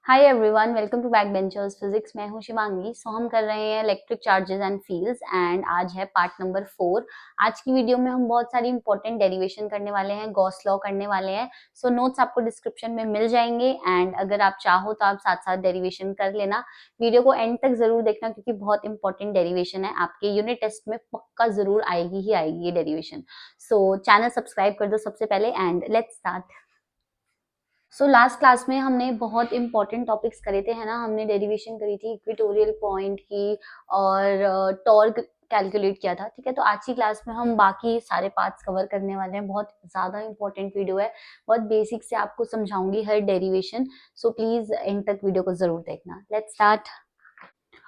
Hi everyone, welcome to back benchers physics. मैं हूं शिवांगी। हम कर रहे हैं electric charges and fields and आज है पार्ट नंबर 4। आज की वीडियो में हम बहुत सारी इंपॉर्टेंट डेरिवेशन करने वाले हैं, गॉस लॉ करने वाले हैं। नोट्स आपको डिस्क्रिप्शन में मिल जाएंगे एंड अगर आप चाहो तो आप साथ साथ डेरिवेशन कर लेना। वीडियो को एंड तक जरूर देखना क्योंकि बहुत इंपॉर्टेंट डेरिवेशन है, आपके यूनिट टेस्ट में पक्का जरूर आएगी ही आएगी ये डेरिवेशन। चैनल सब्सक्राइब कर दो सबसे पहले and let's start. Last class में हमने बहुत इंपॉर्टेंट टॉपिक्स करे थे, है ना। हमने डेरिवेशन करी थी इक्वेटोरियल पॉइंट की और टॉर्क कैलकुलेट किया था, ठीक है। तो आज की क्लास में हम बाकी सारे पार्ट्स कवर करने वाले हैं। बहुत ज्यादा इंपॉर्टेंट वीडियो है, बहुत बेसिक से आपको समझाऊंगी हर डेरिवेशन। प्लीज एंड तक वीडियो को जरूर देखना। Let's start.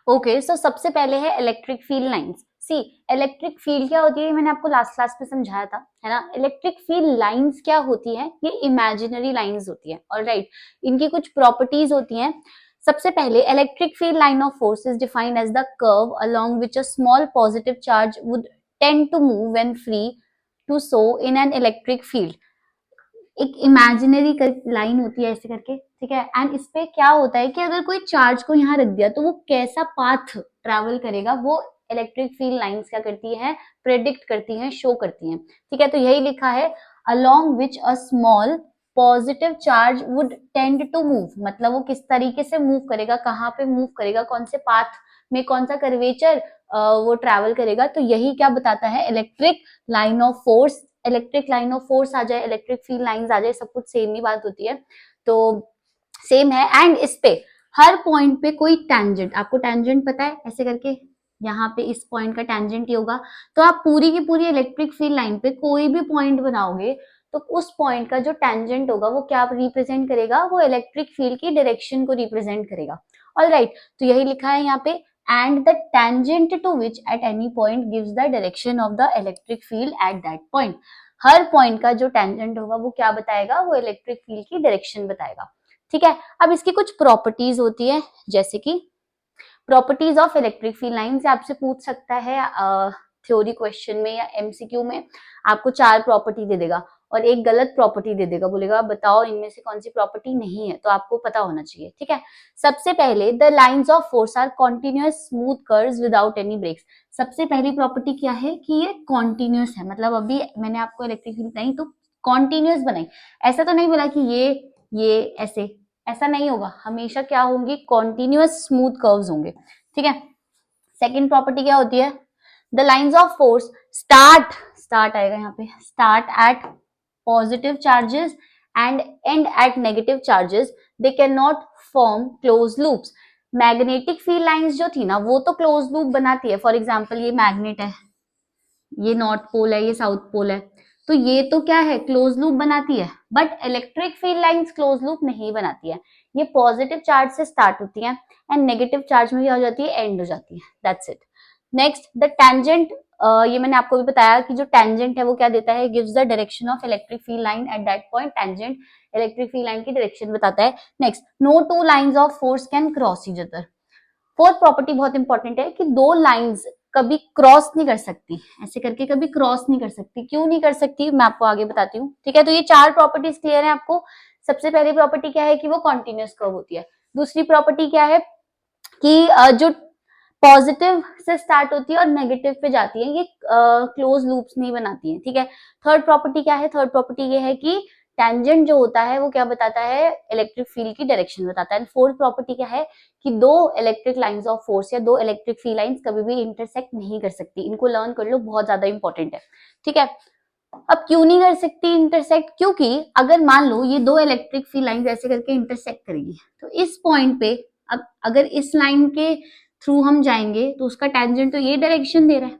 ओके, सबसे पहले है इलेक्ट्रिक फील्ड लाइंस। सी, इलेक्ट्रिक फील्ड क्या होती है मैंने आपको लास्ट क्लास में समझाया था, है ना। इलेक्ट्रिक फील्ड लाइंस क्या होती है, ये इमेजिनरी लाइंस होती है। ऑलराइट, इनकी कुछ प्रॉपर्टीज होती हैं। सबसे पहले electric field line of force is defined as the curve along which a small positive charge would tend to move when free to so in an electric field. एक imaginary line होती है ऐसे करके, ठीक है। एंड इस पे क्या होता है कि अगर कोई चार्ज को यहाँ रख दिया तो वो कैसा पाथ ट्रेवल करेगा, वो इलेक्ट्रिक फील्ड लाइंस क्या करती है, प्रेडिक्ट करती हैं, शो करती हैं, ठीक है। तो यही लिखा है, along which a small positive charge would tend to move, मतलब वो किस तरीके से मूव करेगा, कहाँ पे मूव करेगा, कौन से पाथ में, कौन सा कर्वेचर वो ट्रेवल करेगा। तो यही क्या बताता है, electric line of force. Electric line of force आ जाए, इलेक्ट्रिक फील्ड लाइंस आ जाए, सब कुछ सेम ही बात होती है। तो सेम है। एंड इस पे हर पॉइंट पे कोई टेंजेंट, आपको टेंजेंट पता है, ऐसे करके यहाँ पे इस पॉइंट का टेंजेंट ही होगा। तो आप पूरी की पूरी इलेक्ट्रिक फील्ड लाइन पे कोई भी पॉइंट बनाओगे तो उस पॉइंट का जो टेंजेंट होगा वो क्या रिप्रेजेंट करेगा, वो इलेक्ट्रिक फील्ड की डायरेक्शन को रिप्रेजेंट करेगा। ऑलराइट, तो यही लिखा है यहाँ पे, and the tangent to which at any point gives the direction of the electric field at that point। Her point का जो टेंजेंट होगा वो क्या बताएगा, वो इलेक्ट्रिक फील्ड की डायरेक्शन बताएगा, ठीक है। अब इसकी कुछ प्रॉपर्टीज होती है, जैसे कि properties of electric field line से आपसे पूछ सकता है थ्योरी क्वेश्चन में या एमसीक्यू में। आपको 4 प्रॉपर्टी दे देगा और एक गलत प्रॉपर्टी दे देगा, बोलेगा बताओ इनमें से कौन सी प्रॉपर्टी नहीं है, तो आपको पता होना चाहिए, ठीक है। सबसे पहले, the lines of force are continuous smooth curves without any breaks. सबसे पहली प्रॉपर्टी क्या है कि ये कॉन्टिन्यूअस है, मतलब अभी मैंने आपको इलेक्ट्रिक फील्ड बनाई तो कॉन्टिन्यूअस बनाई, ऐसा तो नहीं बोला कि ये ऐसे, ऐसा नहीं होगा। हमेशा क्या होंगी, कॉन्टिन्यूअस स्मूथ कर्व्स होंगे, ठीक है। सेकेंड प्रॉपर्टी क्या होती है, the lines of force start आएगा यहाँ पे, start at positive charges and end at negative charges, they can not form close loops. Magnetic field lines जो थी ना, वो तो क्लोज लूप बनाती है। फॉर एग्जाम्पल ये मैग्नेट है, ये नॉर्थ पोल है, ये साउथ पोल है, तो ये तो क्या है, क्लोज लूप बनाती है। But electric field lines close loop नहीं बनाती है। ये पॉजिटिव चार्ज से स्टार्ट होती है एंड नेगेटिव चार्ज में क्या हो जाती है, एंड हो जाती है। That's it. Next, the tangent, ये मैंने आपको भी बताया कि जो टेंजेंट है वो क्या देता है, gives the direction of electric field line at that point. Tangent electric field line की डायरेक्शन बताता है। Next, no two lines of force can cross each other. Fourth property बहुत इंपॉर्टेंट है कि दो लाइंस कभी क्रॉस नहीं कर सकती, ऐसे करके कभी क्रॉस नहीं कर सकती। क्यों नहीं कर सकती, मैं आपको आगे बताती हूँ, ठीक है। तो ये 4 प्रॉपर्टीज क्लियर है आपको। सबसे पहली प्रॉपर्टी क्या है कि वो कॉन्टिन्यूअस कर्व होती है। दूसरी प्रॉपर्टी क्या है कि जो पॉजिटिव से स्टार्ट होती है और नेगेटिव पे जाती है, ये क्लोज लूप्स नहीं बनाती है, ठीक है। थर्ड प्रॉपर्टी क्या है, थर्ड प्रॉपर्टी ये है कि टेंजेंट जो होता है वो क्या बताता है, इलेक्ट्रिक फील्ड की डायरेक्शन बताता है। फोर्थ प्रॉपर्टी क्या है कि दो इलेक्ट्रिक लाइंस ऑफ फोर्स या दो इलेक्ट्रिक फील्ड लाइंस कभी भी इंटरसेक्ट नहीं कर सकती। इनको लर्न कर लो, बहुत ज्यादा इंपॉर्टेंट है, ठीक है। अब क्यों नहीं कर सकती इंटरसेक्ट, क्योंकि अगर मान लो ये दो इलेक्ट्रिक फील्ड लाइंस ऐसे करके इंटरसेक्ट करेगी तो इस पॉइंट पे, अब अगर इस लाइन के थ्रू हम जाएंगे तो उसका टेंजेंट तो ये डायरेक्शन दे रहा है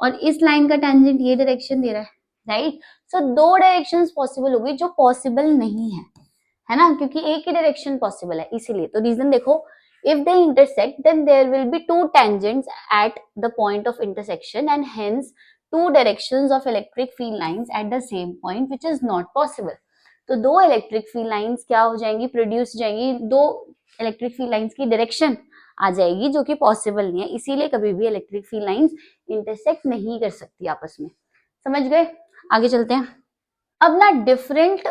और इस लाइन का टेंजेंट ये डायरेक्शन दे रहा है, राइट। दो डायरेक्शंस पॉसिबल होगी जो पॉसिबल नहीं है ना, क्योंकि एक ही डायरेक्शन पॉसिबल है। इसीलिए तो रीजन देखो, if they intersect then there will be two tangents at the point of intersection and hence two directions of electric field lines at the same point which is not possible। तो दो electric field lines क्या हो जाएंगी, produce हो जाएंगी, दो electric field lines की direction आ जाएगी जो कि पॉसिबल नहीं है। इसीलिए कभी भी इलेक्ट्रिक फील्ड लाइंस इंटरसेक्ट नहीं कर सकती आपस में। समझ गए, आगे चलते हैं। अब ना डिफरेंट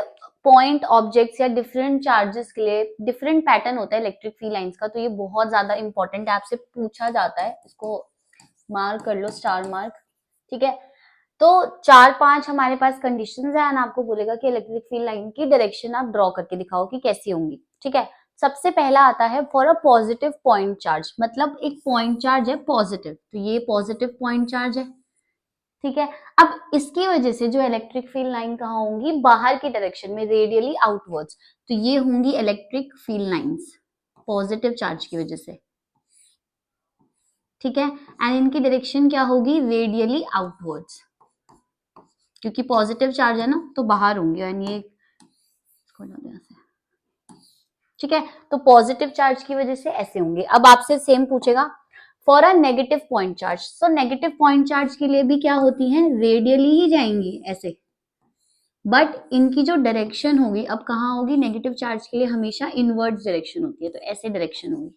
पॉइंट ऑब्जेक्ट्स या डिफरेंट चार्जेस के लिए डिफरेंट पैटर्न होता है इलेक्ट्रिक फील्ड लाइंस का, तो ये बहुत ज्यादा इंपॉर्टेंट है, आपसे पूछा जाता है, इसको मार्क कर लो, स्टार मार्क, ठीक है। तो 4-5 हमारे पास कंडीशंस है एंड आपको बोलेगा कि इलेक्ट्रिक फील्ड लाइन की डायरेक्शन आप ड्रॉ करके दिखाओ कि कैसी होंगी, ठीक है। सबसे पहला आता है for a positive point charge, मतलब एक पॉइंट चार्ज है पॉजिटिव, तो ये पॉजिटिव पॉइंट चार्ज है, ठीक है। अब इसकी वजह से जो इलेक्ट्रिक फील्ड लाइन कहाँ होंगी, बाहर की डायरेक्शन में, रेडियली आउटवर्ड्स, तो ये होंगी electric field lines positive charge की वजह से, ठीक है। एंड इनकी डायरेक्शन क्या होगी, रेडियली आउटवर्ड्स, क्योंकि पॉजिटिव चार्ज है ना तो बाहर होंगे, और ये ठीक है। तो पॉजिटिव चार्ज की वजह से ऐसे होंगे। अब आपसे सेम पूछेगा for a negative point charge, so negative point charge के लिए भी क्या होती है, रेडियली ही जाएंगी ऐसे, बट इनकी जो डायरेक्शन होगी अब कहाँ होगी, नेगेटिव चार्ज के लिए हमेशा इनवर्ड डायरेक्शन होती है, तो ऐसे डायरेक्शन होगी,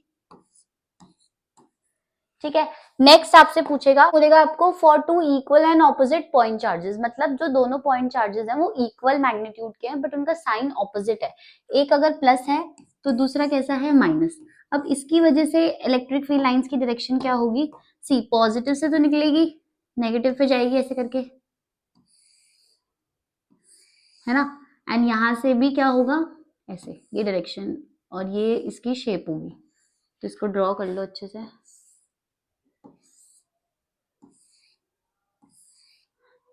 ठीक है। नेक्स्ट आपसे पूछेगा, बोलेगा आपको for two equal and opposite point charges, मतलब जो दोनों पॉइंट चार्जेस हैं वो इक्वल मैग्नीट्यूड के हैं बट उनका साइन ऑपोजिट है, एक अगर प्लस है तो दूसरा कैसा है, माइनस। अब इसकी वजह से इलेक्ट्रिक फील्ड लाइंस की डायरेक्शन क्या होगी, सी पॉजिटिव से तो निकलेगी, नेगेटिव पे जाएगी ऐसे करके, है ना। एंड यहां से भी क्या होगा, ऐसे, ये डायरेक्शन और ये इसकी शेप होगी, तो इसको ड्रॉ कर लो अच्छे से।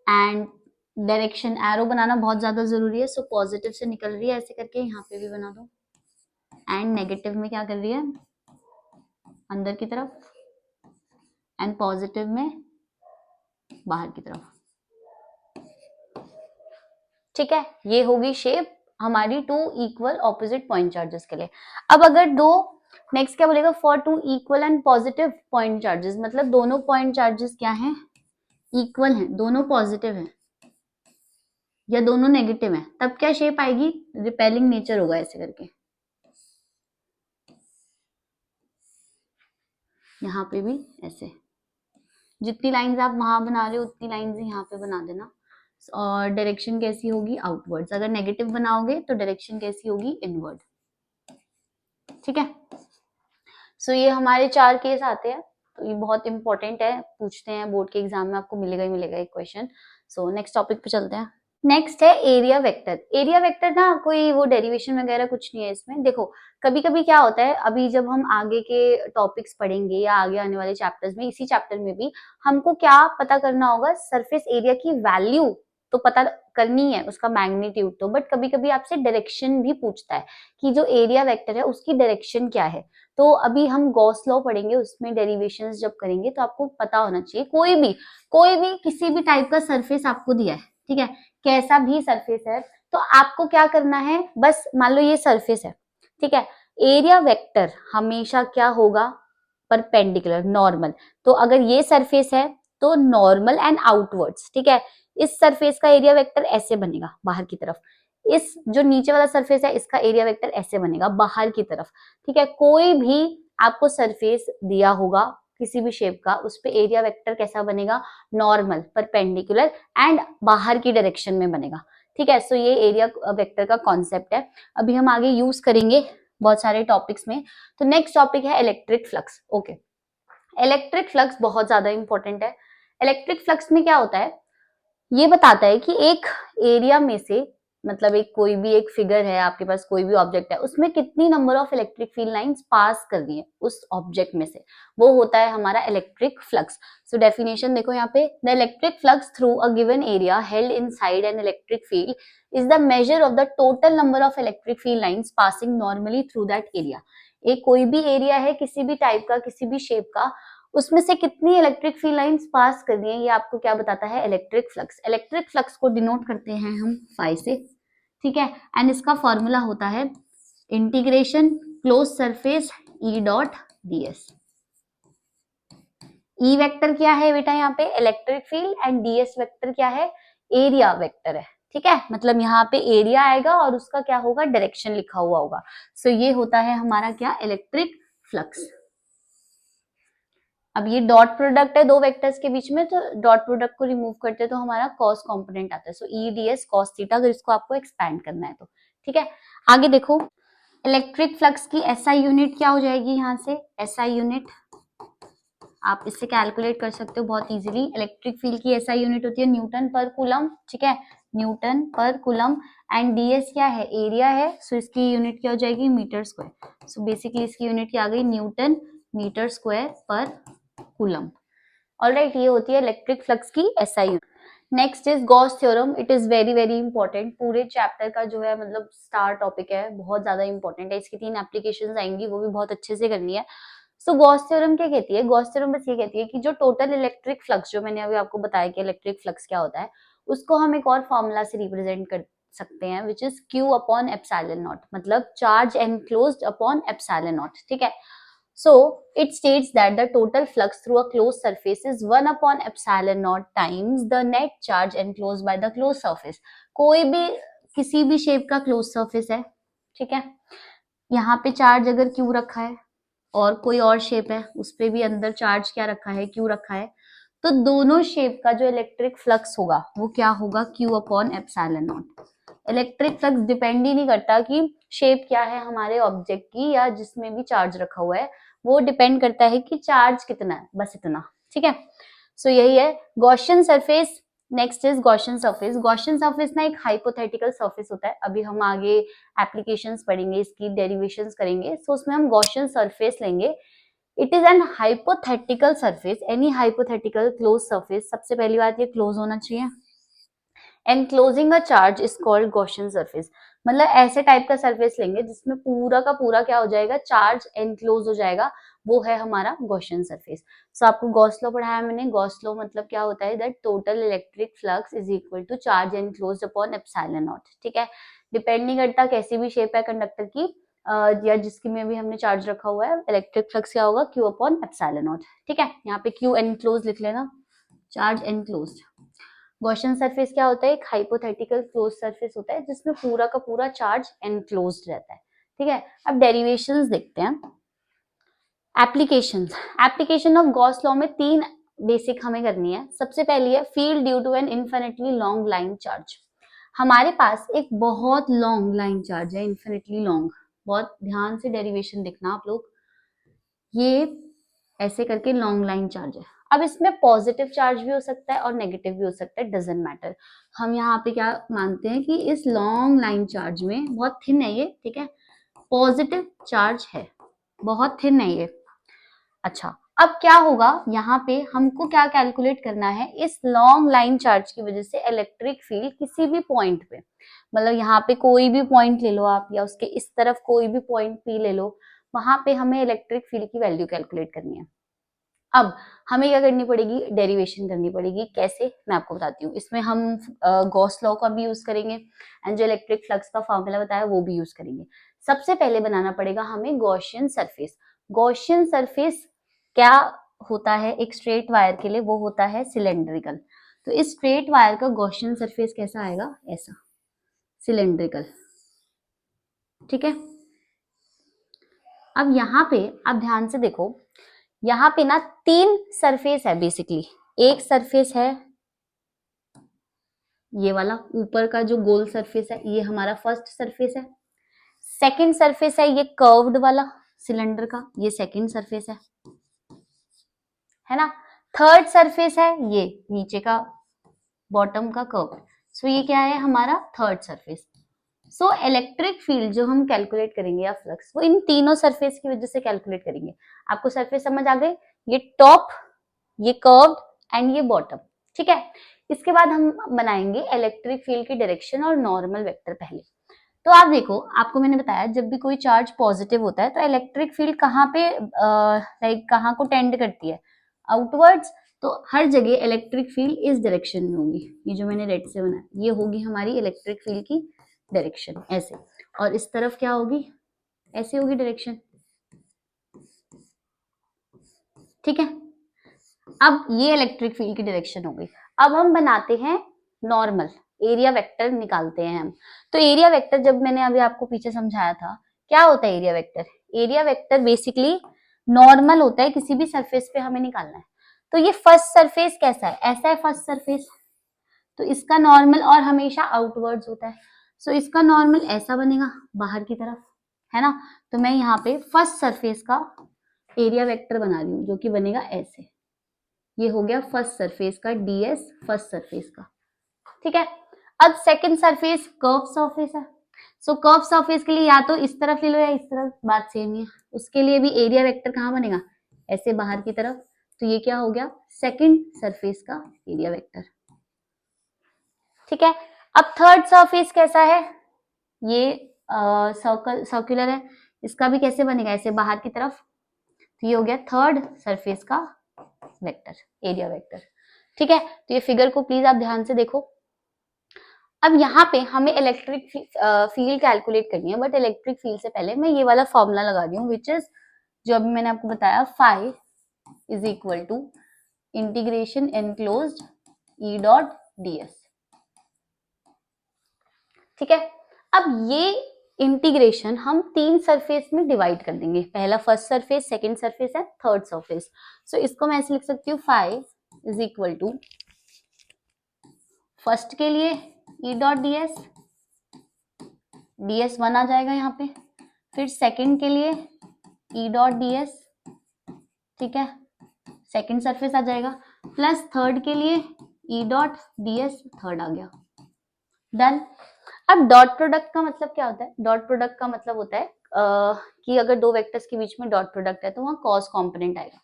एंड डायरेक्शन एरो बनाना बहुत ज्यादा जरूरी है, सो पॉजिटिव से निकल रही है ऐसे करके, यहाँ पे भी बना दो, एंड नेगेटिव में क्या कर रही है, अंदर की तरफ, एंड पॉजिटिव में बाहर की तरफ, ठीक है। ये होगी शेप हमारी two equal opposite point charges के लिए। अब अगर दो, नेक्स्ट क्या बोलेगा, for two equal and positive point charges, मतलब दोनों पॉइंट चार्जेस क्या हैं, इक्वल हैं, दोनों पॉजिटिव हैं या दोनों नेगेटिव हैं, तब क्या शेप आएगी, रिपेलिंग नेचर होगा ऐसे करके, यहाँ पे भी ऐसे, जितनी लाइंस आप वहां बना रहे हो उतनी लाइंस यहाँ पे बना देना, और डायरेक्शन कैसी होगी, आउटवर्ड्स। अगर नेगेटिव बनाओगे तो डायरेक्शन कैसी होगी, इनवर्ड, ठीक है। सो ये हमारे 4 केस आते हैं, तो ये बहुत इंपॉर्टेंट है, पूछते हैं बोर्ड के एग्जाम में, आपको मिलेगा ही मिलेगा एक क्वेश्चन। सो नेक्स्ट टॉपिक पे चलते हैं। नेक्स्ट है एरिया वेक्टर। एरिया वेक्टर ना कोई वो डेरिवेशन वगैरह कुछ नहीं है इसमें। देखो कभी कभी क्या होता है, अभी जब हम आगे के टॉपिक्स पढ़ेंगे या आगे आने वाले चैप्टर्स में, इसी चैप्टर में भी हमको क्या पता करना होगा, सरफेस एरिया की वैल्यू तो पता करनी है, उसका मैग्नीट्यूड तो, बट कभी कभी आपसे डायरेक्शन भी पूछता है कि जो एरिया वेक्टर है उसकी डायरेक्शन क्या है। तो अभी हम गॉस लॉ पढ़ेंगे, उसमें डेरिवेशंस जब करेंगे तो आपको पता होना चाहिए, कोई भी किसी भी टाइप का सरफेस आपको दिया है, ठीक है, कैसा भी सरफेस है, तो आपको क्या करना है, बस मान लो ये सरफेस है, ठीक है, एरिया वेक्टर हमेशा क्या होगा, परपेंडिकुलर, नॉर्मल। तो अगर ये सरफेस है तो नॉर्मल एंड आउटवर्ड्स, ठीक है, इस सरफेस का एरिया वेक्टर ऐसे बनेगा बाहर की तरफ, इस जो नीचे वाला सरफेस है इसका एरिया वेक्टर ऐसे बनेगा बाहर की तरफ, ठीक है। कोई भी आपको सरफेस दिया होगा किसी भी शेप का, उस पे एरिया वेक्टर कैसा बनेगा, नॉर्मल, परपेंडिकुलर एंड बाहर की डायरेक्शन में बनेगा, ठीक है। सो ये एरिया वेक्टर का कॉन्सेप्ट है, अभी हम आगे यूज करेंगे बहुत सारे टॉपिक्स में। तो नेक्स्ट टॉपिक है electric flux. Okay, electric flux बहुत ज्यादा इंपॉर्टेंट है। इलेक्ट्रिक फ्लक्स में क्या होता है, ये बताता है कि एक एरिया में से, मतलब एक कोई भी एक फिगर है आपके पास, कोई भी ऑब्जेक्ट है, उसमें कितनी number of electric field lines pass कर रही है उस ऑब्जेक्ट में से, वो होता है हमारा इलेक्ट्रिक फ्लक्स। सो डेफिनेशन देखो यहाँ पे, the electric flux through a given area held inside N electric field is the measure of the total number of electric field lines passing normally through that area. एक कोई भी area है किसी भी type का, किसी भी शेप का, उसमें से कितनी इलेक्ट्रिक फील्ड लाइंस पास कर रही है, ये आपको क्या बताता है, इलेक्ट्रिक फ्लक्स। इलेक्ट्रिक फ्लक्स को डिनोट करते हैं हम फाई से, ठीक है, एंड इसका फॉर्मूला होता है integration close surface E dot DS. E vector क्या है बेटा, यहाँ पे electric field, and DS vector क्या है, एरिया वेक्टर है, ठीक है। मतलब यहाँ पे एरिया आएगा और उसका क्या होगा, डायरेक्शन लिखा हुआ होगा। सो ये होता है हमारा क्या, इलेक्ट्रिक फ्लक्स। अब ये डॉट प्रोडक्ट है दो वेक्टर्स के बीच में, तो डॉट प्रोडक्ट को रिमूव करते तो हमारा कॉस कंपोनेंट आता है, so E d s cos theta, अगर इसको आपको एक्सपैंड करना है तो, ठीक है, आगे देखो इलेक्ट्रिक फ्लक्स की एसआई यूनिट क्या हो जाएगी, यहाँ से एसआई यूनिट आप इससे कैलकुलेट कर सकते हो बहुत इजीली। इलेक्ट्रिक फील्ड की एसआई यूनिट होती है न्यूटन पर कूलम, ठीक है, न्यूटन पर कूलम। एंड डीएस क्या है, एरिया है, सो इसकी यूनिट क्या हो जाएगी, मीटर स्क्वायर। सो बेसिकली इसकी यूनिट क्या आ गई, न्यूटन मीटर स्क्वायर पर कूलम। ऑलराइट, ये होती है इलेक्ट्रिक फ्लक्स की SI unit. Next is Gauss theorem. It is very very important, पूरे चैप्टर का जो है मतलब स्टार टॉपिक है, बहुत ज्यादा इंपॉर्टेंट है। इसकी 3 एप्लीकेशंस आएंगी, वो भी बहुत अच्छे से करनी है। सो गॉस थ्योरम क्या कहती है, गॉस थ्योरम बस ये कहती है कि जो टोटल इलेक्ट्रिक फ्लक्स, जो मैंने अभी आपको बताया कि इलेक्ट्रिक फ्लक्स क्या होता है, उसको हम एक और फॉर्मूला से रिप्रेजेंट कर सकते हैं, which is Q upon epsilon naught, मतलब charge enclosed upon epsilon naught, ठीक है। So it states that the total flux through a closed surface is 1 upon epsilon naught times the net charge enclosed by the closed surface। कोई भी किसी भी shape का close surface है, ठीक है, यहाँ पे चार्ज अगर Q रखा है और कोई और शेप है उस पे भी अंदर चार्ज क्या रखा है, Q रखा है, तो दोनों शेप का जो इलेक्ट्रिक फ्लक्स होगा वो क्या होगा, Q upon epsilon naught. Electric flux depend ही नहीं करता कि शेप क्या है हमारे ऑब्जेक्ट की या जिसमें भी चार्ज रखा हुआ है, वो डिपेंड करता है कि चार्ज कितना है, बस इतना, ठीक है। सो यही है Gaussian surface. Next is Gaussian surface. Gaussian surface ना एक हाइपोथेटिकल सरफेस होता है, अभी हम आगे एप्लीकेशंस पढ़ेंगे, इसकी डेरिवेशंस करेंगे, सो उसमें हम गॉसियन सरफेस लेंगे। It is an hypothetical surface, any hypothetical close surface, सबसे पहली बात ये क्लोज होना चाहिए। Enclosing a charge is called Gaussian surface, मतलब ऐसे टाइप का सरफेस लेंगे जिसमें पूरा का पूरा क्या हो जाएगा, चार्ज एनक्लोज हो जाएगा, वो है हमारा गॉसियन सरफेस। सो आपको गॉस लॉ पढ़ाया मैंने। गॉस लॉ मतलब क्या होता है, that total electric flux is equal to charge enclosed upon epsilon naught, ठीक है। डिपेंड नहीं करता कैसी भी शेप है कंडक्टर की या जिसकी में भी हमने चार्ज रखा हुआ है, इलेक्ट्रिक फ्लक्स क्या होगा, क्यू अपॉन एप्सिलॉन नॉट, ठीक है। यहाँ पे क्यू एनक्लोज लिख लेना, चार्ज एनक्लोज्ड। गॉसियन सरफेस क्या होता है, एक हाइपोथेटिकल क्लोज सरफेस होता है जिसमें पूरा का पूरा चार्ज एनक्लोज्ड रहता है, ठीक है। अब डेरिवेशंस देखते हैं। Applications, application of Gauss law में 3 बेसिक हमें करनी है। सबसे पहली है field due to an infinitely long line charge. हमारे पास एक बहुत लॉन्ग लाइन चार्ज है, इन्फिनिटली लॉन्ग, बहुत ध्यान से डेरिवेशन देखना आप लोग, ये ऐसे करके लॉन्ग लाइन चार्ज है। अब इसमें पॉजिटिव चार्ज भी हो सकता है और नेगेटिव भी हो सकता है, डजंट मैटर। हम यहाँ पे क्या मानते हैं कि इस लॉन्ग लाइन चार्ज में, बहुत थिन है ये, ठीक है, पॉजिटिव चार्ज है, बहुत थिन है ये। अच्छा, अब क्या होगा, यहाँ पे हमको क्या कैलकुलेट करना है, इस लॉन्ग लाइन चार्ज की वजह से इलेक्ट्रिक फील्ड किसी भी पॉइंट पे, मतलब यहाँ पे कोई भी पॉइंट ले लो आप या उसके इस तरफ कोई भी पॉइंट पी ले लो, वहां पे हमें इलेक्ट्रिक फील्ड की वैल्यू कैलकुलेट करनी है। अब हमें क्या करनी पड़ेगी, डेरिवेशन करनी पड़ेगी। कैसे, मैं आपको बताती हूँ। इसमें हम गॉस लॉ का भी यूज करेंगे एंड जो इलेक्ट्रिक फ्लक्स का फॉर्मूला बताया वो भी यूज करेंगे। सबसे पहले बनाना पड़ेगा हमें गॉसियन सरफेस। गॉसियन सरफेस क्या होता है एक स्ट्रेट वायर के लिए, वो होता है सिलेंड्रिकल। तो इस स्ट्रेट वायर का गॉसियन सरफेस कैसा आएगा, ऐसा सिलेंड्रिकल, ठीक है। अब यहाँ पे आप ध्यान से देखो, यहाँ पे ना 3 सरफेस है बेसिकली। एक सरफेस है ये वाला, ऊपर का जो गोल सरफेस है ये हमारा फर्स्ट सरफेस है। सेकंड सरफेस है ये कर्व्ड वाला सिलेंडर का, ये सेकंड सरफेस है ना। थर्ड सरफेस है ये नीचे का बॉटम का कर्व, सो ये क्या है हमारा थर्ड सरफेस। सो इलेक्ट्रिक फील्ड जो हम कैलकुलेट करेंगे या फ्लक्स, वो इन तीनों सरफेस की वजह से कैलकुलेट करेंगे। आपको सरफेस समझ आ गई, ये टॉप, ये कर्व्ड एंड ये बॉटम, ठीक है। इसके बाद हम बनाएंगे इलेक्ट्रिक फील्ड की डायरेक्शन और नॉर्मल वेक्टर पहले। तो आप देखो, आपको मैंने बताया जब भी कोई चार्ज पॉजिटिव होता है तो इलेक्ट्रिक फील्ड कहाँ पे लाइक कहाँ को टेंड करती है, आउटवर्ड्स। तो हर जगह इलेक्ट्रिक फील्ड इस डायरेक्शन में होगी, ये जो मैंने रेड से बनाया ये होगी हमारी इलेक्ट्रिक फील्ड की डायरेक्शन, ऐसे। और इस तरफ क्या होगी, ऐसे होगी डायरेक्शन, ठीक है। अब ये इलेक्ट्रिक फील्ड की डायरेक्शन हो गई। अब हम बनाते हैं नॉर्मल, एरिया वेक्टर निकालते हैं हम। तो एरिया वेक्टर जब मैंने अभी आपको पीछे समझाया था, क्या होता है area vector, area vector basically normal होता है, किसी भी सरफेस पे हमें निकालना है। तो ये फर्स्ट सरफेस कैसा है, ऐसा है फर्स्ट सरफेस, तो इसका नॉर्मल और हमेशा आउटवर्ड्स होता है। सो इसका नॉर्मल ऐसा बनेगा बाहर की तरफ, है ना। तो मैं यहाँ पे फर्स्ट सरफेस का एरिया वेक्टर बना रही हूँ जो कि बनेगा ऐसे। ये हो गया फर्स्ट सरफेस का ds, फर्स्ट सरफेस का, ठीक है। अब सेकंड सरफेस कर्व सरफेस है। सो कर्व सरफेस के लिए या तो इस तरफ ले लो या इस तरफ, बात सेम ही है। उसके लिए भी एरिया वेक्टर कहाँ बनेगा, ऐसे बाहर की तरफ। तो ये क्या हो गया, सेकंड सरफेस का एरिया वेक्टर, ठीक है। अब थर्ड सरफेस कैसा है, ये सर्कल सर्कुलर है, इसका भी कैसे बनेगा, ऐसे बाहर की तरफ। तो ये हो गया थर्ड सरफेस का वेक्टर, एरिया वेक्टर, ठीक है। तो ये फिगर को प्लीज आप ध्यान से देखो। अब यहाँ पे हमें इलेक्ट्रिक फील्ड कैलकुलेट करनी है, बट इलेक्ट्रिक फील्ड से पहले मैं ये वाला फॉर्मूला लगा रही हूँ, विच इज जो अभी मैंने आपको बताया, phi is equal to integration enclosed E dot ds, ठीक है। अब ये इंटीग्रेशन हम तीन सरफेस में डिवाइड कर देंगे, पहला first surface, second surface and third surface. So इसको मैं ऐसे लिख सकती हूँ, phi is equal to first के लिए ई डॉट ds, ds 1 आ जाएगा यहाँ पे, फिर सेकंड के लिए ई डॉट ds, ठीक है, सेकंड सरफेस आ जाएगा, प्लस थर्ड के लिए ई डॉट ds, थर्ड आ गया, डन। अब डॉट प्रोडक्ट का मतलब क्या होता है, डॉट प्रोडक्ट का मतलब होता है कि अगर दो वेक्टर्स के बीच में डॉट प्रोडक्ट है तो वहां कॉस कंपोनेंट आएगा।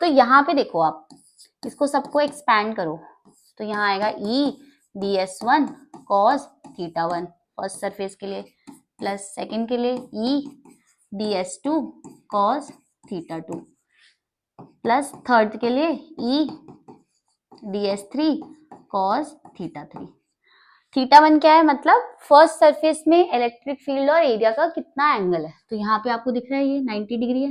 तो यहाँ पे देखो, आप इसको सबको एक्सपैंड करो तो यहाँ आएगा ई ds1 cos θ1 फर्स्ट सरफेस के लिए, प्लस सेकंड के लिए ई ds2 cos θ2, प्लस थर्ड के लिए ई ds3 cos θ3। θ1 क्या है, मतलब फर्स्ट सरफेस में इलेक्ट्रिक फील्ड और एरिया का कितना एंगल है। तो यहाँ पे आपको दिख रहा है ये 90 डिग्री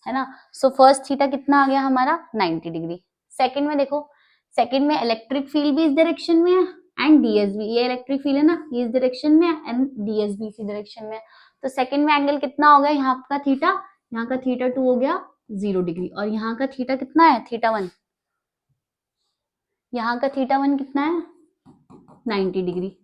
है ना। सो फर्स्ट थीटा कितना आ गया हमारा, 90 डिग्री। सेकंड में देखो, सेकंड में इलेक्ट्रिक फील्ड भी इस डायरेक्शन में है एंड ds भी, ये इलेक्ट्रिक फील्ड है ना, ये इस डायरेक्शन में है एंड ds भी इसी डायरेक्शन में है। तो सेकंड में एंगल कितना हो गया, यहाँ का थीटा, यहाँ का θ2 हो गया 0 डिग्री, और यहाँ का थीटा कितना है, θ1, यहाँ का θ1 कितना है 90 डिग्री,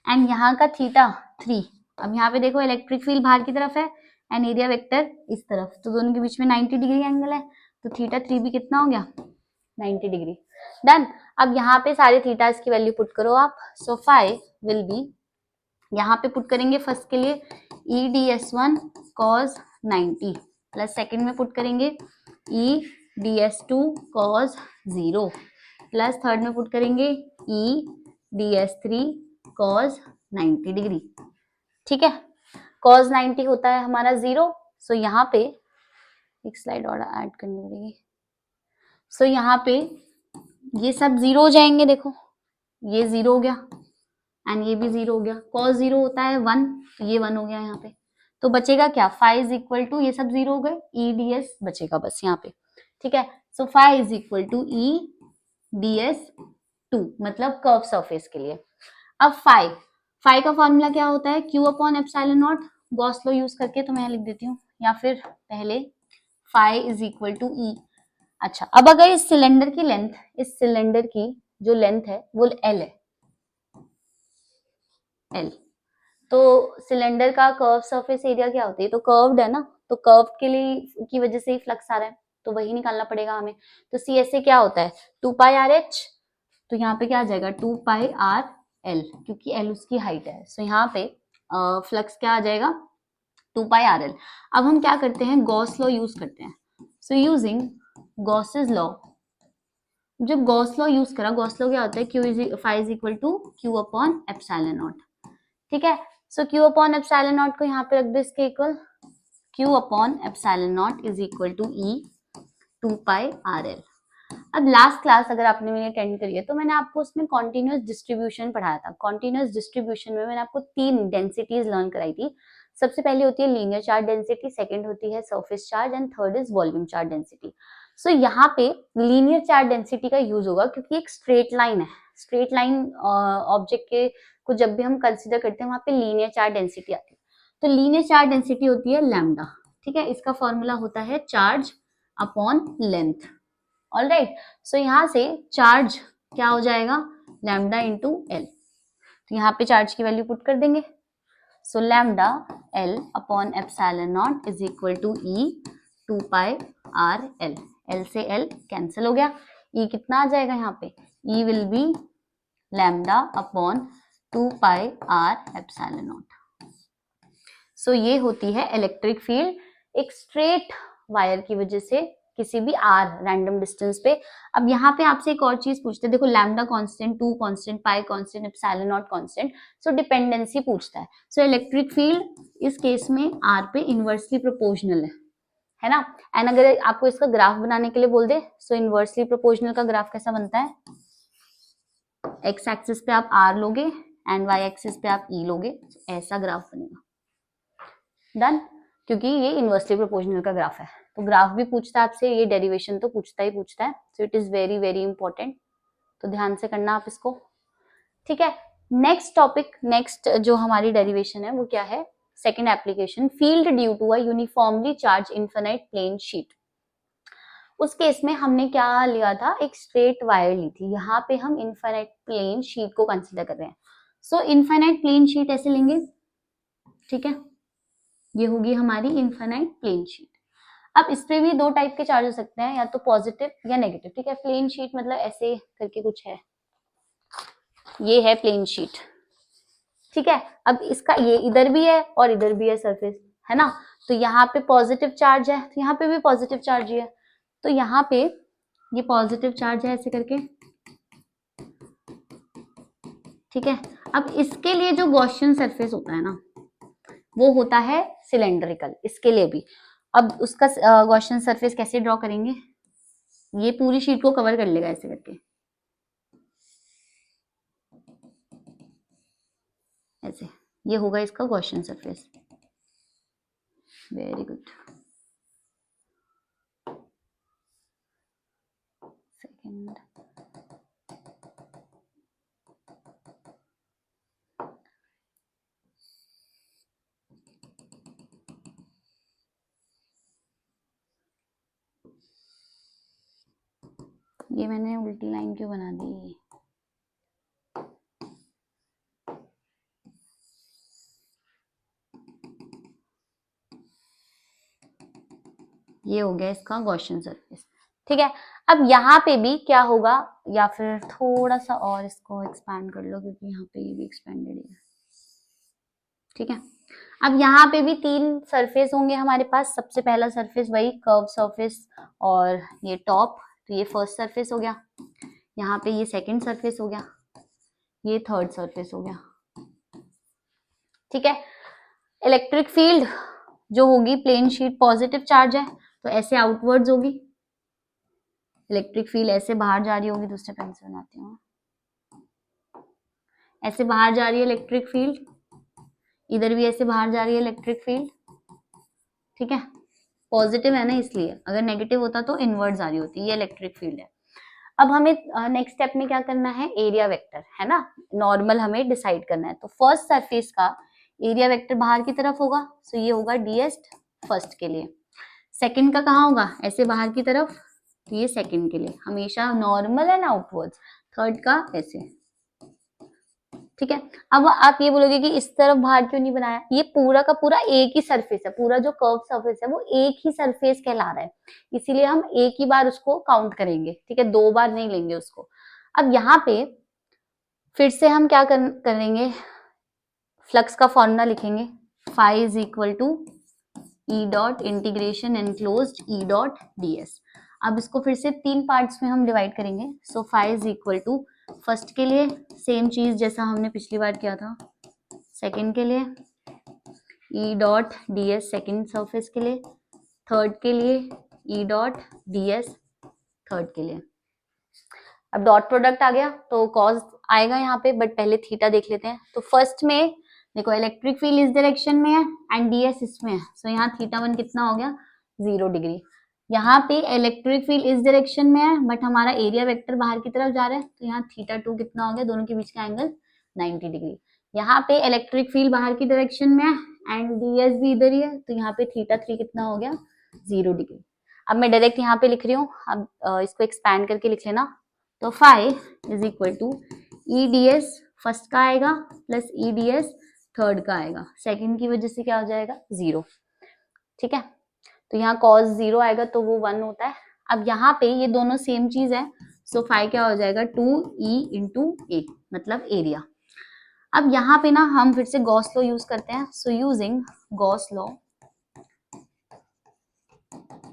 एंड यहाँ का θ3। अब यहाँ पे देखो इलेक्ट्रिक फील्ड बाहर की तरफ है एंड एरिया वेक्टर इस तरफ, तो दोनों के बीच में 90 डिग्री एंगल है, तो θ3 भी कितना हो गया 90 डिग्री, डन। अब यहाँ पे सारे थीटास की वैल्यू पुट करो आप। सो फाई विल बी, यहाँ पे पुट करेंगे फर्स्ट के लिए ई ds1 cos 90, प्लस सेकंड में पुट करेंगे ई ds2 cos 0, प्लस थर्ड में पुट करेंगे ई ds3 cos 90 डिग्री, ठीक है। cos 90 होता है हमारा 0, सो यहाँ पे एक स्लाइड और ऐड करनी पड़ेगी। सो यहाँ पे ये सब 0 हो जाएंगे, देखो ये 0 हो गया एंड ये भी 0 हो गया। cos 0 होता है 1, तो ये 1 हो गया यहाँ पे। तो बचेगा क्या, फाई इज इक्वल टू, ये सब 0 हो गए, ई ds बचेगा बस यहाँ पे, ठीक है। So phi is equal to E ds2, मतलब कर्व सरफेस के लिए। अब फाई का फॉर्मूला क्या होता है, Q upon epsilon not, Gauss law use करके, तो मैं लिख देती हूँ, या फिर पहले फाई इज इक्वल टू ई। अच्छा, अब अगर इस सिलेंडर की लेंथ, इस सिलेंडर की जो लेंथ है वो L है, L, तो सिलेंडर का कर्व सरफेस एरिया क्या होता है, तो कर्व्ड है ना, तो कर्व के लिए की वजह से ही फ्लक्स आ रहा है, तो वही निकालना पड़ेगा हमें। तो सी एस से क्या होता है 2 पाई आर एच, तो यहाँ पे क्या आ जाएगा 2 पाई आर एल, क्योंकि एल उसकी हाइट है। सो यहाँ पे फ्लक्स क्या आ जाएगा 2 पाई आर एल। अब हम क्या करते हैं, गॉस लॉ यूज करते हैं। सो यूजिंग गॉसेस लॉ, जब गॉस लॉ यूज करा, गॉस लॉ क्या होता है, Q is phi is equal to Q upon epsilon naught, ठीक है। So Q upon epsilon naught को यहाँ पे रख दो इसके equal, Q upon epsilon naught is equal to E 2 pi R L. अब लास्ट क्लास अगर आपने मैंने अटेंड करी है तो मैंने आपको उसमें कॉन्टिन्यूअस डिस्ट्रीब्यूशन पढ़ाया था। कॉन्टिन्यूअस डिस्ट्रीब्यूशन में मैंने आपको 3 डेंसिटीज लर्न कराई थी। सबसे पहले होती है लीनियर चार्ज डेंसिटी, सेकंड होती है surface charge and third is volume charge density. So यहाँ पे लीनियर चार्ज डेंसिटी का यूज होगा क्योंकि एक स्ट्रेट लाइन है, स्ट्रेट लाइन ऑब्जेक्ट के को जब भी हम कंसिडर करते हैं वहां पे लीनियर चार्ज डेंसिटी आती है। तो लीनियर चार्ज डेंसिटी होती है लैम्डा, ठीक है। इसका फॉर्मूला होता है चार्ज अपॉन लेंथ, ऑलराइट। सो यहाँ से चार्ज क्या हो जाएगा लैम्डा इंटू एल, तो यहाँ पे चार्ज की वैल्यू पुट कर देंगे। So lambda L upon epsilon naught is equal to E 2 pi R L। L से L कैंसिल हो गया, E कितना आ जाएगा यहाँ पे, E will be lambda upon 2 pi R epsilon naught. So ये होती है इलेक्ट्रिक फील्ड एक स्ट्रेट वायर की वजह से किसी भी r रैंडम डिस्टेंस पे। अब यहाँ पे आपसे एक और चीज पूछते हैं, देखो lambda constant, 2 constant, pi constant, epsilon not constant, so dependency पूछता है। सो इलेक्ट्रिक फील्ड इस केस में r पे इनवर्सली प्रोपोर्शनल है ना। एंड अगर आपको इसका ग्राफ बनाने के लिए बोल दे, सो इनवर्सली प्रोपोर्शनल का ग्राफ कैसा बनता है, x एक्सिस पे आप r लोगे एंड y एक्सिस पे आप E लोगे, ऐसा ग्राफ बनेगा। डन, क्योंकि ये इनवर्सली प्रोपोर्शनल का ग्राफ है। तो ग्राफ भी पूछता है आपसे, ये डेरिवेशन तो पूछता ही पूछता है। So it is very very important, तो ध्यान से करना आप इसको, ठीक है। नेक्स्ट टॉपिक, नेक्स्ट जो हमारी डेरिवेशन है वो क्या है, second application, field due to a uniformly charge infinite plane sheet. उस केस में हमने क्या लिया था, एक स्ट्रेट वायर ली थी। यहाँ पे हम इनफिनिट प्लेन शीट को कंसिडर कर रहे हैं। सो इनफिनिट प्लेन शीट ऐसे लेंगे, ठीक है, ये होगी हमारी इनफिनिट प्लेन शीट। अब इस पे भी दो टाइप के चार्ज हो सकते हैं, या तो पॉजिटिव या नेगेटिव, ठीक है। प्लेन शीट मतलब ऐसे करके कुछ है, ये है प्लेन शीट, ठीक है। अब इसका ये इधर भी है और इधर भी है सरफेस, है ना। तो यहाँ पे पॉजिटिव चार्ज है, तो यहाँ पे भी पॉजिटिव चार्ज ही है। तो यहाँ पे ये पॉजिटिव चार्ज है ऐसे करके, ठीक है। अब इसके लिए जो गॉसियन सरफेस होता है ना, वो होता है सिलेंड्रिकल, इसके लिए भी। अब उसका गॉसियन सरफेस कैसे ड्रॉ करेंगे, ये पूरी शीट को कवर कर लेगा ऐसे करके, ऐसे, ये होगा इसका Gaussian surface. Very good. Second, ये मैंने उल्टी लाइन क्यों बना दी, ये हो गया इसका गॉसियन सरफेस, ठीक है। अब यहाँ पे भी क्या होगा, या फिर थोड़ा सा और इसको एक्सपैंड कर लो, क्योंकि यहाँ पे ये भी एक्सपेंडेड है, ठीक है। अब यहाँ पे भी तीन सरफेस होंगे हमारे पास। सबसे पहला सरफेस वही कर्व सरफेस और ये टॉप, तो ये फर्स्ट सरफेस हो गया। यहाँ पे ये सेकंड सरफेस हो गया, ये थर्ड सरफेस हो गया, ठीक है। इलेक्ट्रिक फील्ड जो होगी प्लेन शीट, पॉजिटिव चार्ज है तो ऐसे आउटवर्ड्स होगी, इलेक्ट्रिक फील्ड ऐसे बाहर जा रही होगी, दूसरे पेन से बनाती हूँ, ऐसे बाहर जा रही है इलेक्ट्रिक फील्ड, इधर भी ऐसे बाहर जा रही है इलेक्ट्रिक फील्ड, ठीक है। पॉजिटिव है ना इसलिए, अगर नेगेटिव होता तो इनवर्ट जा रही होती, ये इलेक्ट्रिक फील्ड है। अब हमें नेक्स्ट स्टेप में क्या करना है, एरिया वेक्टर, है ना, नॉर्मल हमें डिसाइड करना है। तो फर्स्ट सरफेस का एरिया वेक्टर बाहर की तरफ होगा, सो ये होगा ds फर्स्ट के लिए। सेकंड का कहाँ होगा, ऐसे बाहर की तरफ, तो ये सेकंड के लिए हमेशा नॉर्मल एंड आउटवर्ड्स। थर्ड का ऐसे, ठीक है। अब आप ये बोलोगे कि इस तरफ बाहर क्यों नहीं बनाया, ये पूरा का पूरा एक ही सरफेस है, पूरा जो कर्व सरफेस है वो एक ही सरफेस कहला रहा है, इसीलिए हम एक ही बार उसको काउंट करेंगे, ठीक है, दो बार नहीं लेंगे उसको। अब यहाँ पे फिर से हम क्या करेंगे, फ्लक्स का फॉर्मूला लिखेंगे, phi is equal to E dot integration enclosed E dot ds। अब इसको फिर से तीन पार्ट्स में हम डिवाइड करेंगे। So phi is equal to, first के लिए सेम चीज जैसा हमने पिछली बार किया था, सेकंड के लिए E dot ds second surface के लिए, थर्ड के लिए ई डॉट ds थर्ड के लिए। अब डॉट प्रोडक्ट आ गया तो कॉस आएगा यहाँ पे, बट पहले थीटा देख लेते हैं। तो फर्स्ट में देखो इलेक्ट्रिक फील्ड इस डायरेक्शन में है एंड ds इसमें है, सो यहाँ θ1 कितना हो गया, 0 डिग्री। यहाँ पे इलेक्ट्रिक फील्ड इस डायरेक्शन में है बट हमारा एरिया वेक्टर बाहर की तरफ जा रहा है, तो यहाँ θ2 कितना हो गया, दोनों के बीच का एंगल 90 डिग्री। यहाँ पे इलेक्ट्रिक फील्ड बाहर की डायरेक्शन में है एंड ds भी इधर ही है, तो यहाँ पे θ3 कितना हो गया, 0 डिग्री। अब मैं डायरेक्ट यहाँ पे लिख रही हूँ, अब इसको एक्सपैंड करके लिख लेना। तो phi is equal to E ds first का आएगा प्लस EDS थर्ड का आएगा, सेकंड की वजह से क्या हो जाएगा 0। ठीक है, तो यहाँ cos 0 आएगा तो वो 1 होता है। अब यहाँ पे ये दोनों सेम चीज है, सो फाई क्या हो जाएगा 2E इंटू ए, मतलब एरिया। अब यहाँ पे ना हम फिर से गॉस लॉ यूज करते हैं, so using Gauss law,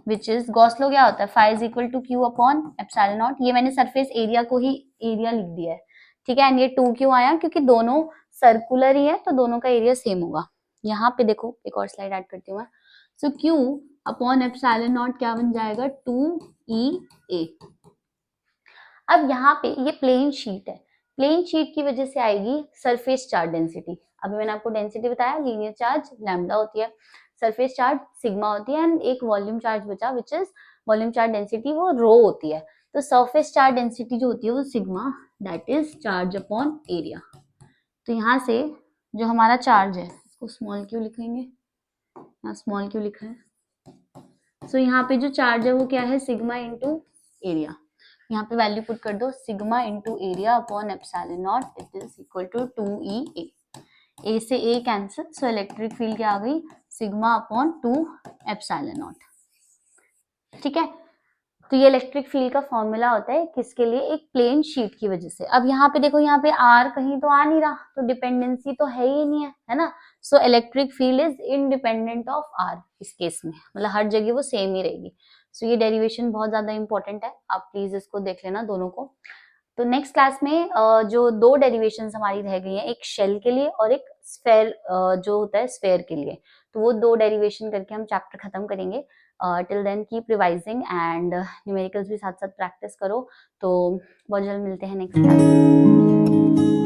which is Gauss law क्या होता है, phi is equal to Q upon epsilon naught. ये मैंने सरफेस एरिया को ही एरिया लिख दिया है, ठीक है। एंड ये 2 क्यों आया, क्योंकि दोनों सर्कुलर ही है तो दोनों का एरिया सेम होगा। यहाँ पे देखो एक और स्लाइड ऐड करती हूँ मैं, सो क्यू अपॉन एप्सिलॉन नॉट क्या बन जाएगा 2EA। अब यहाँ पे ये प्लेन शीट है, प्लेन शीट की वजह से आएगी सरफेस चार्ज डेंसिटी। अभी मैंने आपको डेंसिटी बताया, लीनियर चार्ज लैम्डा होती है, सरफेस चार्ज सिग्मा होती है, एंड एक वॉल्यूम चार्ज बचा which is volume charge density, वो रो होती है। तो सरफेस चार्ज डेंसिटी जो होती है वो sigma, that is charge upon area. तो यहाँ से जो हमारा चार्ज है, इसको स्मॉल क्यों लिखेंगे, यहाँ स्मॉल क्यों लिखा है, सो यहाँ पे जो चार्ज है वो क्या है सिग्मा इंटू एरिया। यहाँ पे वैल्यू पुट कर दो, sigma into area upon epsilon naught, it is equal to 2EA। A से A cancel, so electric field क्या आ गई सिग्मा अपॉन 2 एप्सिलॉन नॉट। ठीक है, तो ये इलेक्ट्रिक फील्ड का फॉर्मूला होता है किसके लिए, एक प्लेन शीट की वजह से। अब यहाँ पे देखो, यहाँ पे आर कहीं तो आ नहीं रहा, तो डिपेंडेंसी तो है ही नहीं है ना। So electric field is independent of R इस केस में, मतलब हर जगह वो सेम ही रहेगी। सो ये डेरिवेशन बहुत ज्यादा इंपॉर्टेंट है, आप प्लीज इसको देख लेना दोनों को। तो नेक्स्ट क्लास में जो दो डेरिवेशन हमारी रह गई हैं, एक शेल के लिए और एक स्फेयर जो होता है स्फेयर के लिए, तो वो दो डेरिवेशन करके हम चैप्टर खत्म करेंगे। Till then keep revising and numericals भी साथ साथ प्रैक्टिस करो। तो बहुत जल्द मिलते हैं नेक्स्ट क्लास में।